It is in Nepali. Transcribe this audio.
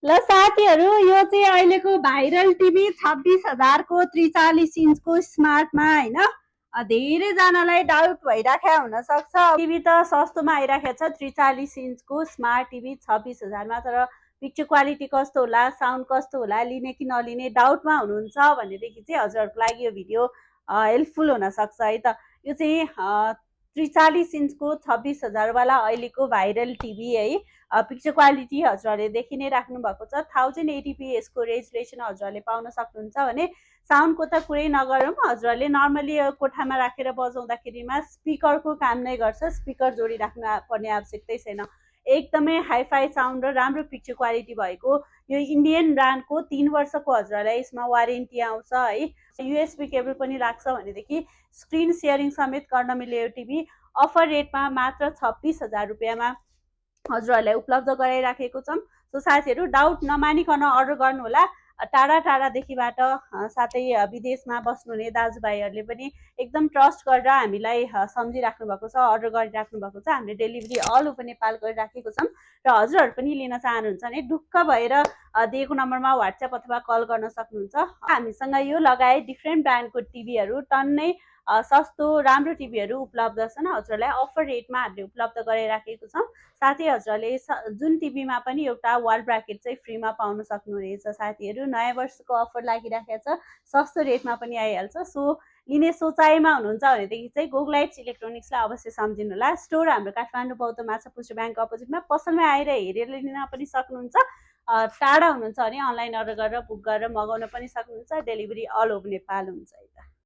ल साथीहरू, यो चाहिँ अहिलेको भाइरल टिभी 26,000को 43 इन्चको स्मार्टमा होइन, धेरैजनालाई डाउट भइराखेको हुनसक्छ। टिभी त सस्तोमा आइराखेको छ 43 इन्चको स्मार्ट टिभी 26,000मा, तर पिक्चर क्वालिटी कस्तो होला, साउन्ड कस्तो होला, लिने कि नलिने डाउटमा हुनुहुन्छ भनेदेखि चाहिँ हजुरहरूको लागि यो भिडियो हेल्पफुल हुनसक्छ है त। यो चाहिँ 43 इन्चको 26,000वाला अहिलेको भाइरल टिभी है। पिक्चर क्वालिटी हजुरहरूले देखि नै राख्नु भएको छ। 1080p यसको रेजुलेसन हजुरहरूले पाउन सक्नुहुन्छ भने साउन्डको त कुरै नगरौँ, हजुरहरूले नर्मली कोठामा राखेर बजाउँदाखेरिमा स्पिकरको काम नै गर्छ। स्पिकर जोडिराख्नु पर्ने आवश्यकतै छैन। एकदमै हाइफाई साउन्ड र राम्रो पिक्चर क्वालिटी भएको यो इन्डियन ब्रान्डको 3 वर्षको हजुरहरूलाई यसमा वारेन्टी आउँछ है। युएसबी केबल पनि लाग्छ भनेदेखि स्क्रिन सेयरिङ समेत गर्न मिल्यो यो टिभी। अफर रेटमा मात्र 26,000 रुपियाँमा हजुरहरूलाई उपलब्ध गराइराखेको छौँ। सो साथीहरू, डाउट नमानिकन अर्डर गर्नुहोला। टाढा टाढादेखिबाट साथै विदेशमा बस्नुहुने दाजुभाइहरूले पनि एकदम ट्रस्ट गरेर हामीलाई सम्झिराख्नु भएको छ, अर्डर गरिराख्नु भएको छ। हामीले डेलिभरी अल ओभर नेपाल गरिराखेको छौँ र हजुरहरू पनि लिन चाहनुहुन्छ भने ढुक्क भएर दिएको नम्बरमा व्हाट्सएप अथवा कल गर्न सक्नुहुन्छ। हामीसँग यो लगायत डिफ्रेन्ट ब्रान्डको टिभीहरू टन्नै सस्तो राम्रो टिभीहरू उपलब्ध छन्। हजुरहरूलाई अफर रेटमा हामीले उपलब्ध गराइराखेको छौँ। साथै हजुरहरूले जुन टिभीमा पनि एउटा वाल ब्राकेट चाहिँ फ्रीमा पाउन सक्नुहुनेछ। साथीहरू, नयाँ वर्षको अफर लागिराखेको छ, सस्तो रेटमा पनि आइहाल्छ। सो लिने सोचाइमा हुनुहुन्छ भनेदेखि चाहिँ गोगलाइट्स इलेक्ट्रोनिक्सलाई अवश्य सम्झिनुहोला। स्टोर हाम्रो काठमाडौँ बौद्ध माछापुच्छ्रे ब्याङ्क अपोजिटमा, पसलमा आएर हेरेर लिन पनि सक्नुहुन्छ। टाढा हुनुहुन्छ भने अनलाइन अर्डर गरेर बुक गरेर मगाउन पनि सक्नुहुन्छ। डेलिभरी अल ओभर नेपाल हुन्छ।